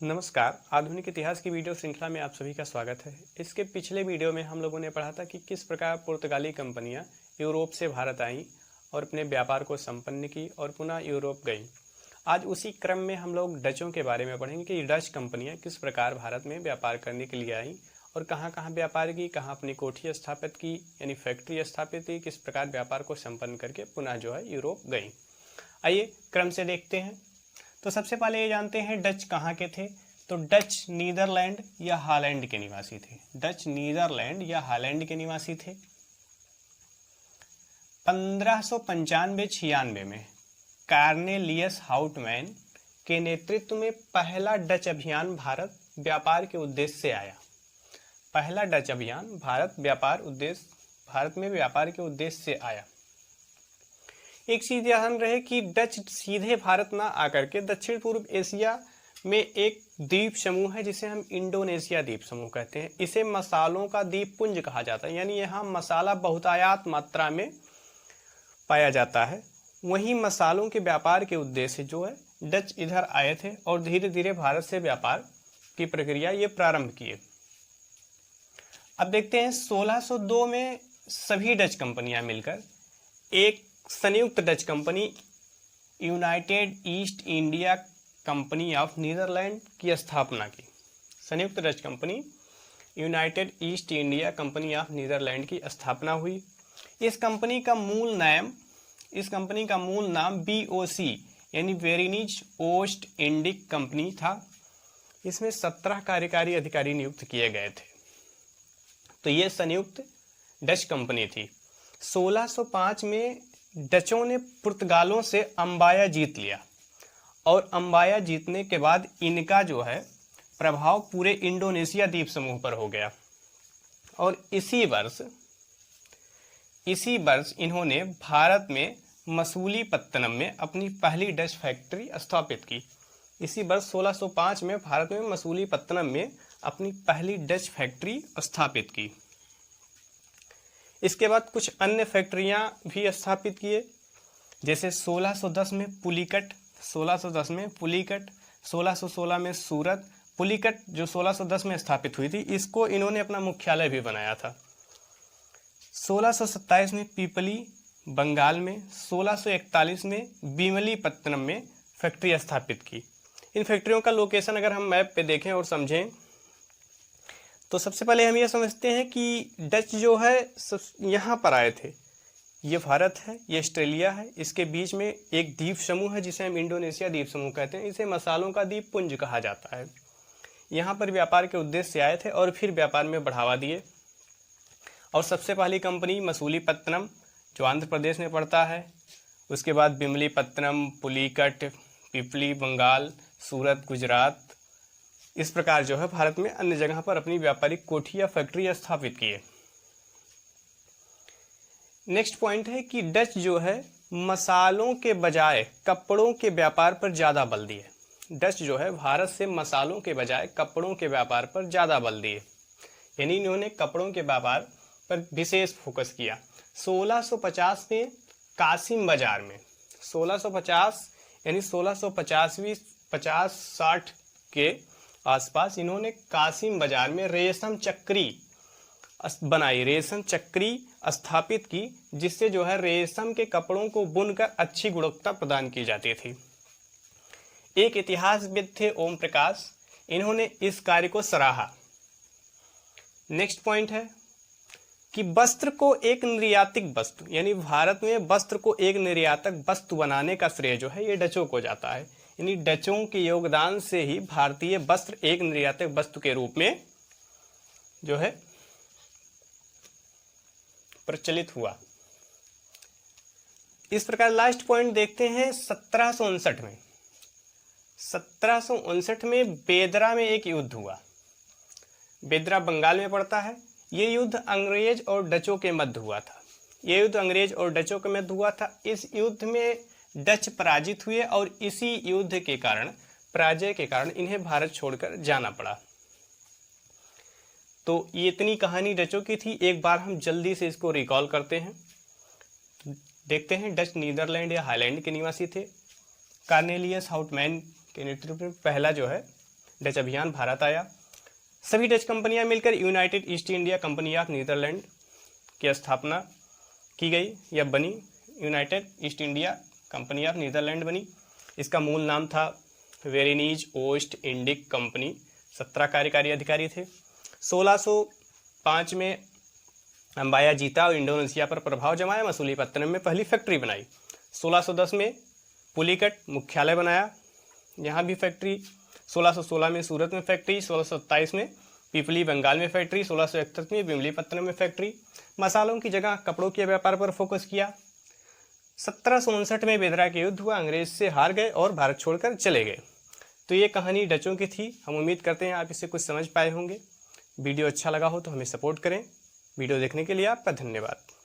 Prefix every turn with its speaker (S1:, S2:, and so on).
S1: नमस्कार। आधुनिक इतिहास की वीडियो श्रृंखला में आप सभी का स्वागत है। इसके पिछले वीडियो में हम लोगों ने पढ़ा था कि किस प्रकार पुर्तगाली कंपनियां यूरोप से भारत आईं और अपने व्यापार को संपन्न की और पुनः यूरोप गईं। आज उसी क्रम में हम लोग डचों के बारे में पढ़ेंगे कि डच कंपनियां किस प्रकार भारत में व्यापार करने के लिए आईं और कहाँ कहाँ व्यापार की, कहाँ अपनी कोठी स्थापित की यानी फैक्ट्री स्थापित की, किस प्रकार व्यापार को संपन्न करके पुनः यूरोप गई। आइए क्रम से देखते हैं। तो सबसे पहले ये जानते हैं डच कहाँ के थे। तो डच नीदरलैंड या हॉलैंड के निवासी थे। डच नीदरलैंड या हॉलैंड के निवासी थे। 1595-96 में कार्नेलियस हाउटमैन के नेतृत्व में पहला डच अभियान भारत व्यापार के उद्देश्य से आया। पहला डच अभियान भारत में व्यापार के उद्देश्य से आया। एक चीज ध्यान रहे कि डच सीधे भारत ना आकर के दक्षिण पूर्व एशिया में एक द्वीप समूह है जिसे हम इंडोनेशिया द्वीप समूह कहते हैं। इसे मसालों का द्वीप पुंज कहा जाता है, यानी यहाँ मसाला बहुतायत मात्रा में पाया जाता है। वहीं मसालों के व्यापार के उद्देश्य डच इधर आए थे और धीरे धीरे भारत से व्यापार की प्रक्रिया ये प्रारंभ किए। अब देखते हैं 1602 में सभी डच कंपनियां मिलकर एक संयुक्त Dutch company United East India Company of Netherland की स्थापना की। संयुक्त Dutch company United East India Company of Netherland की स्थापना हुई। इस कंपनी का मूल नाम BOC यानी वेरिनिज ओस्ट इंडिक कंपनी था। इसमें 17 कार्यकारी अधिकारी नियुक्त किए गए थे। तो ये संयुक्त डच कंपनी थी। 1605 में डचों ने पुर्तगालों से अम्बाया जीत लिया और अम्बाया जीतने के बाद इनका प्रभाव पूरे इंडोनेशिया द्वीप समूह पर हो गया और इसी वर्ष इन्होंने भारत में मसूलीपत्तनम में अपनी पहली डच फैक्ट्री स्थापित की। इसी वर्ष 1605 में भारत में मसूलीपत्तनम में अपनी पहली डच फैक्ट्री स्थापित की। इसके बाद कुछ अन्य फैक्ट्रियां भी स्थापित किए, जैसे 1610 में पुलिकट, 1616 में सूरत। पुलिकट जो 1610 में स्थापित हुई थी, इसको इन्होंने अपना मुख्यालय भी बनाया था। 1627 में पीपली बंगाल में, 1641 में बीमलीपत्तनम में फैक्ट्री स्थापित की। इन फैक्ट्रियों का लोकेशन अगर हम मैप पे देखें और समझें तो सबसे पहले हम ये समझते हैं कि डच यहाँ पर आए थे। ये भारत है, ये ऑस्ट्रेलिया है, इसके बीच में एक द्वीप समूह है जिसे हम इंडोनेशिया द्वीप समूह कहते हैं। इसे मसालों का द्वीप पुंज कहा जाता है। यहाँ पर व्यापार के उद्देश्य से आए थे और फिर व्यापार में बढ़ावा दिए। और सबसे पहली कंपनी मसूलीपत्तनम जो आंध्र प्रदेश में पड़ता है, उसके बाद बिमलीपत्तनम, पुलिकट, पिपली बंगाल, सूरत गुजरात, इस प्रकार भारत में अन्य जगह पर अपनी व्यापारिक कोठी या फैक्ट्री स्थापित किए। नेक्स्ट पॉइंट है कि डच मसालों के बजाय कपड़ों के व्यापार पर ज़्यादा बल दिए। डच भारत से मसालों के बजाय कपड़ों के व्यापार पर ज़्यादा बल दिए, यानी इन्होंने कपड़ों के व्यापार पर विशेष फोकस किया। 1650 में कासिम बाजार में, 1650 यानी 1650-60 के आसपास इन्होंने कासिम बाजार में रेशम चक्री स्थापित की, जिससे रेशम के कपड़ों को बुनकर अच्छी गुणवत्ता प्रदान की जाती थी। एक इतिहासविद थे ओम प्रकाश, इन्होंने इस कार्य को सराहा। नेक्स्ट पॉइंट है कि वस्त्र को एक निर्यातिक वस्तु, यानी भारत में वस्त्र को एक निर्यातक वस्तु बनाने का श्रेय ये डचों को जाता है। यानी डचों के योगदान से ही भारतीय वस्त्र एक निर्यातक वस्तु के रूप में प्रचलित हुआ। इस प्रकार लास्ट पॉइंट देखते हैं 1759 में। 1759 में बेदरा में एक युद्ध हुआ। बेदरा बंगाल में पड़ता है। ये युद्ध अंग्रेज और डचों के मध्य हुआ था। इस युद्ध में डच पराजित हुए और इसी युद्ध के कारण, पराजय के कारण इन्हें भारत छोड़कर जाना पड़ा। तो ये इतनी कहानी डचों की थी। एक बार हम जल्दी से इसको रिकॉल करते हैं। देखते हैं डच नीदरलैंड या हाईलैंड के निवासी थे। कार्नेलियस हाउटमैन के नेतृत्व में पहला डच अभियान भारत आया। सभी डच कंपनियां मिलकर United East India Company of Netherland की स्थापना की गई या बनी। United East India Company of Netherland बनी। इसका मूल नाम था वेरेनीज ओस्ट इंडिक कंपनी। 17 कार्यकारी अधिकारी थे। 1605 में अम्बाया जीता और इंडोनेशिया पर प्रभाव जमाया। मसूलीपत्तनम में पहली फैक्ट्री बनाई। 1610 में पुलिकट मुख्यालय बनाया, यहाँ भी फैक्ट्री। 1616 में सूरत में फैक्ट्री। 1627 में पिपली बंगाल में फैक्ट्री। 1631 में विमलीपत्तनम में फैक्ट्री। मसालों की जगह कपड़ों के व्यापार पर फोकस किया। 1759 में बेदरा के युद्ध हुआ, अंग्रेज से हार गए और भारत छोड़कर चले गए। तो ये कहानी डचों की थी। हम उम्मीद करते हैं आप इससे कुछ समझ पाए होंगे। वीडियो अच्छा लगा हो तो हमें सपोर्ट करें। वीडियो देखने के लिए आपका धन्यवाद।